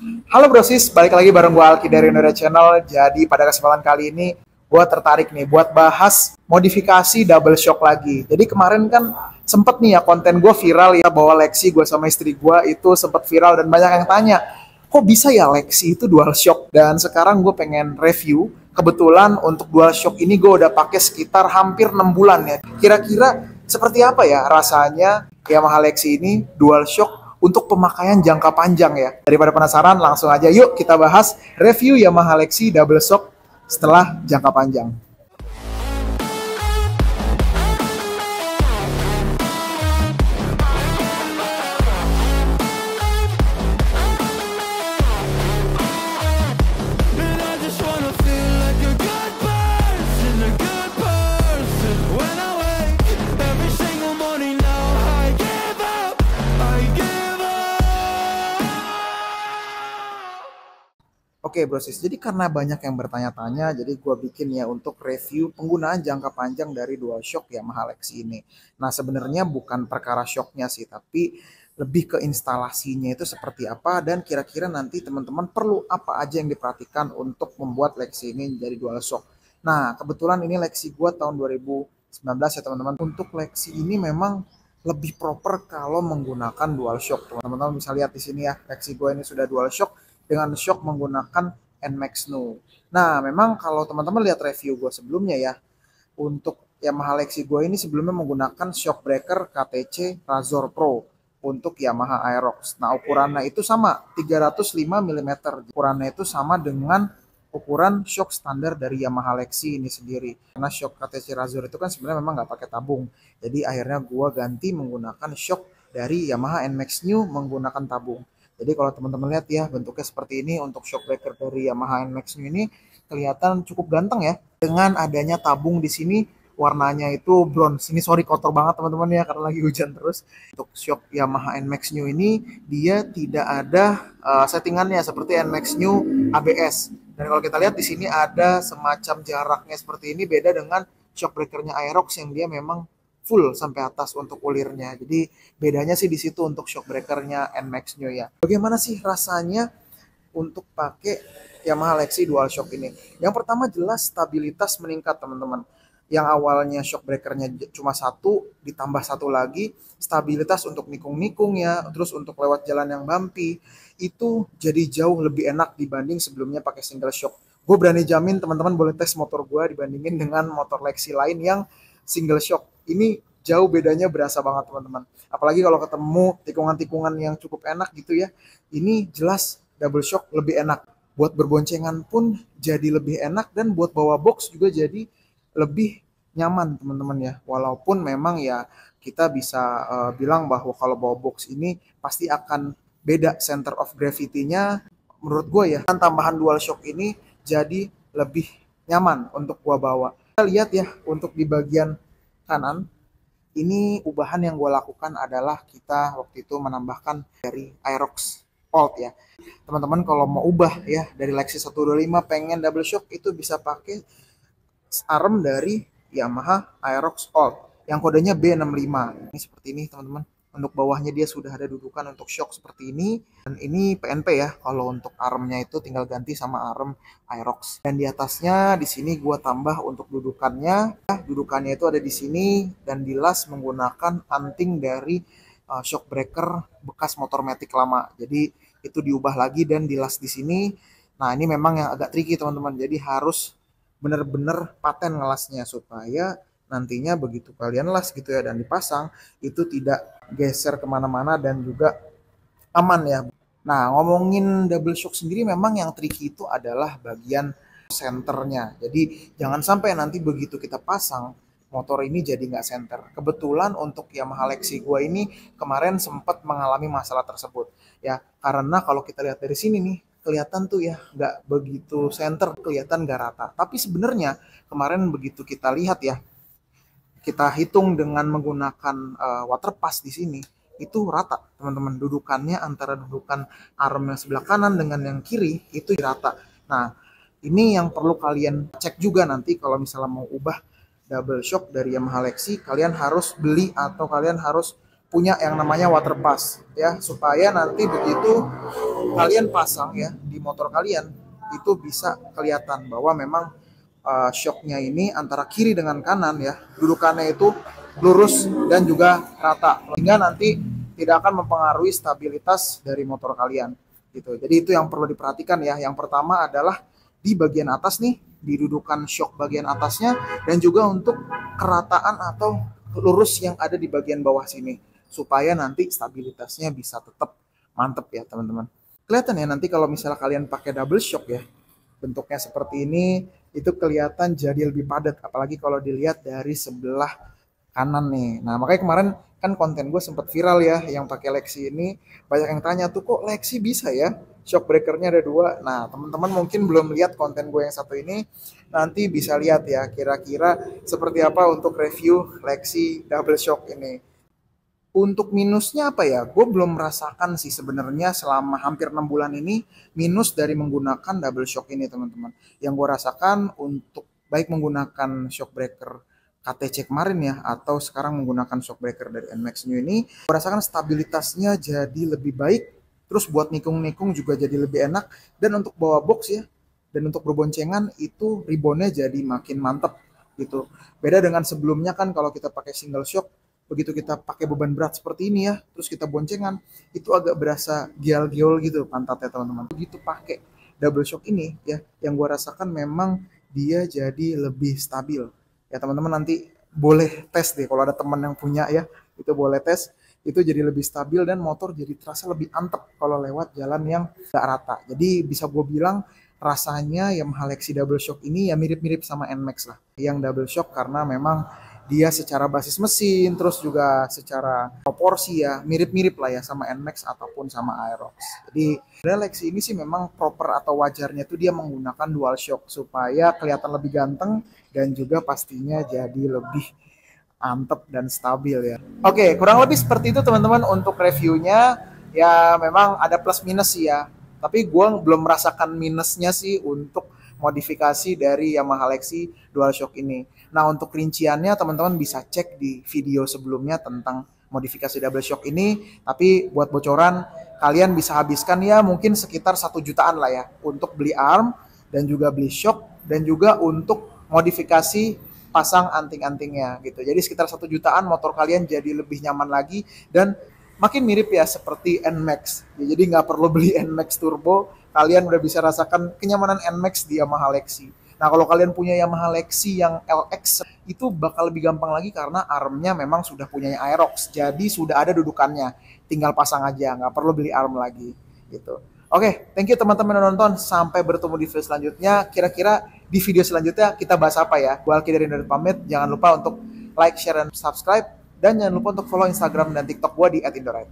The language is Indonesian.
Halo brosis, balik lagi bareng gue Alki dari Noda Channel. Jadi pada kesempatan kali ini gue tertarik nih buat bahas modifikasi double shock lagi. Jadi kemarin kan sempet nih ya konten gue viral ya, bahwa Lexi gue sama istri gue itu sempet viral dan banyak yang tanya, kok bisa ya Lexi itu dual shock? Dan sekarang gue pengen review. Kebetulan untuk dual shock ini gue udah pakai sekitar hampir 6 bulan ya. Kira-kira seperti apa ya rasanya Yamaha Lexi ini dual shock untuk pemakaian jangka panjang ya. Daripada penasaran, langsung aja yuk kita bahas review Yamaha Lexi double shock setelah jangka panjang. Oke brosis, jadi karena banyak yang bertanya-tanya, jadi gue bikin ya untuk review penggunaan jangka panjang dari DualShock Yamaha Lexi ini. Nah sebenarnya bukan perkara shocknya sih, tapi lebih ke instalasinya itu seperti apa, dan kira-kira nanti teman-teman perlu apa aja yang diperhatikan untuk membuat Lexi ini jadi DualShock. Nah kebetulan ini Lexi gue tahun 2019 ya teman-teman. Untuk Lexi ini memang lebih proper kalau menggunakan DualShock. Teman-teman bisa lihat di sini ya, Lexi gue ini sudah DualShock dengan shock menggunakan NMAX New. Nah, memang kalau teman-teman lihat review gue sebelumnya ya, untuk Yamaha Lexi gue ini sebelumnya menggunakan shock breaker KTC Razor Pro untuk Yamaha Aerox. Nah, ukurannya itu sama, 305 mm. Ukurannya itu sama dengan ukuran shock standar dari Yamaha Lexi ini sendiri. Karena shock KTC Razor itu kan sebenarnya memang nggak pakai tabung. Jadi akhirnya gue ganti menggunakan shock dari Yamaha NMAX New menggunakan tabung. Jadi kalau teman-teman lihat ya bentuknya seperti ini untuk shock breaker dari Yamaha NMAX New ini kelihatan cukup ganteng ya. Dengan adanya tabung di sini warnanya itu bronze. Ini sorry kotor banget teman-teman ya karena lagi hujan terus. Untuk shock Yamaha NMAX New ini dia tidak ada settingannya seperti NMAX New ABS. Dan kalau kita lihat di sini ada semacam jaraknya seperti ini, beda dengan shock breakernya Aerox yang dia memang full sampai atas untuk ulirnya. Jadi bedanya sih di situ untuk shock breakernya NMAX New ya. Bagaimana sih rasanya untuk pakai Yamaha Lexi DualShock ini? Yang pertama jelas stabilitas meningkat teman-teman. Yang awalnya shock breakernya cuma satu, ditambah satu lagi, stabilitas untuk nikung-nikung ya, terus untuk lewat jalan yang bumpy, itu jadi jauh lebih enak dibanding sebelumnya pakai single shock. Gue berani jamin teman-teman boleh tes motor gue dibandingin dengan motor Lexi lain yang single shock. Ini jauh bedanya berasa banget teman-teman. Apalagi kalau ketemu tikungan-tikungan yang cukup enak gitu ya. Ini jelas double shock lebih enak. Buat berboncengan pun jadi lebih enak, dan buat bawa box juga jadi lebih nyaman teman-teman ya. Walaupun memang ya kita bisa bilang bahwa kalau bawa box ini pasti akan beda center of gravity-nya. Menurut gue ya, tambahan dual shock ini jadi lebih nyaman untuk gua bawa. Kita lihat ya untuk di bagian kanan, ini ubahan yang gue lakukan adalah kita waktu itu menambahkan dari Aerox Old ya. Teman-teman kalau mau ubah ya dari Lexi 125 pengen double shock, itu bisa pakai arm dari Yamaha Aerox Old yang kodenya B65. Ini seperti ini teman-teman. Untuk bawahnya dia sudah ada dudukan untuk shock seperti ini, dan ini PNP ya. Kalau untuk armnya itu tinggal ganti sama arm Aerox. Dan di atasnya di sini gua tambah untuk dudukannya. Dudukannya itu ada di sini dan dilas menggunakan anting dari shock breaker bekas motor Matic lama. Jadi itu diubah lagi dan dilas di sini. Nah, ini memang yang agak tricky teman-teman. Jadi harus benar-benar paten ngelasnya supaya nantinya begitu kalian las gitu ya dan dipasang itu tidak geser kemana-mana dan juga aman ya. Nah ngomongin double shock sendiri, memang yang tricky itu adalah bagian senternya. Jadi jangan sampai nanti begitu kita pasang motor ini jadi nggak center. Kebetulan untuk Yamaha Lexi gua ini kemarin sempat mengalami masalah tersebut ya, karena kalau kita lihat dari sini nih kelihatan tuh ya nggak begitu center, kelihatan nggak rata. Tapi sebenarnya kemarin begitu kita lihat ya, kita hitung dengan menggunakan water pass di sini, itu rata teman-teman. Dudukannya antara dudukan arm yang sebelah kanan dengan yang kiri itu rata. Nah ini yang perlu kalian cek juga nanti kalau misalnya mau ubah double shock dari Yamaha Lexi. Kalian harus beli atau kalian harus punya yang namanya water pass ya, supaya nanti begitu kalian pasang ya di motor kalian itu bisa kelihatan bahwa memang shocknya ini antara kiri dengan kanan ya, dudukannya itu lurus dan juga rata, sehingga nanti tidak akan mempengaruhi stabilitas dari motor kalian gitu. Jadi itu yang perlu diperhatikan ya. Yang pertama adalah di bagian atas nih, di dudukan shock bagian atasnya, dan juga untuk kerataan atau lurus yang ada di bagian bawah sini, supaya nanti stabilitasnya bisa tetap mantep ya teman-teman. Kelihatan ya nanti kalau misalnya kalian pakai double shock ya, bentuknya seperti ini, itu kelihatan jadi lebih padat, apalagi kalau dilihat dari sebelah kanan nih. Nah makanya kemarin kan konten gue sempat viral ya yang pakai Lexi ini, banyak yang tanya tuh kok Lexi bisa ya shock breakernya ada dua. Nah teman-teman mungkin belum lihat konten gue yang satu ini, nanti bisa lihat ya kira-kira seperti apa untuk review Lexi double shock ini. Untuk minusnya apa ya? Gue belum merasakan sih sebenarnya selama hampir 6 bulan ini minus dari menggunakan double shock ini teman-teman. Yang gue rasakan untuk baik menggunakan shock breaker KTC kemarin ya, atau sekarang menggunakan shock breaker dari NMAX New ini, gue rasakan stabilitasnya jadi lebih baik. Terus buat nikung-nikung juga jadi lebih enak. Dan untuk bawa box ya, dan untuk berboncengan itu reboundnya jadi makin mantep gitu. Beda dengan sebelumnya kan kalau kita pakai single shock, begitu kita pakai beban berat seperti ini ya, terus kita boncengan, itu agak berasa gial-giol gitu pantatnya teman-teman. Begitu pakai double shock ini ya, yang gue rasakan memang dia jadi lebih stabil. Ya teman-teman nanti boleh tes deh kalau ada teman yang punya ya, itu boleh tes, itu jadi lebih stabil dan motor jadi terasa lebih antep kalau lewat jalan yang gak rata. Jadi bisa gue bilang rasanya Yamaha Lexi double shock ini ya mirip-mirip sama NMAX lah. Yang double shock karena memang dia secara basis mesin, terus juga secara proporsi ya mirip-mirip lah ya sama NMAX ataupun sama Aerox. Jadi Lexi ini sih memang proper atau wajarnya tuh dia menggunakan dual shock supaya kelihatan lebih ganteng dan juga pastinya jadi lebih antep dan stabil ya. Oke, kurang lebih seperti itu teman-teman untuk reviewnya. Ya memang ada plus minus sih ya, tapi gue belum merasakan minusnya sih untuk modifikasi dari Yamaha Lexi DualShock ini. Nah untuk rinciannya teman-teman bisa cek di video sebelumnya tentang modifikasi double shock ini. Tapi buat bocoran, kalian bisa habiskan ya mungkin sekitar 1 jutaan lah ya untuk beli arm dan juga beli shock dan juga untuk modifikasi pasang anting-antingnya gitu. Jadi sekitar 1 jutaan motor kalian jadi lebih nyaman lagi dan makin mirip ya seperti NMAX. Ya, jadi nggak perlu beli NMAX Turbo, kalian udah bisa rasakan kenyamanan NMAX di Yamaha Lexi. Nah kalau kalian punya Yamaha Lexi yang LX, itu bakal lebih gampang lagi karena armnya memang sudah punya Aerox. Jadi sudah ada dudukannya, tinggal pasang aja, nggak perlu beli arm lagi gitu. Oke, thank you teman-teman yang nonton. Sampai bertemu di video selanjutnya. Kira-kira di video selanjutnya kita bahas apa ya? Gue Alki dari Indoride pamit. Jangan lupa untuk like, share, dan subscribe. Dan jangan lupa untuk follow Instagram dan TikTok gue di @indoride.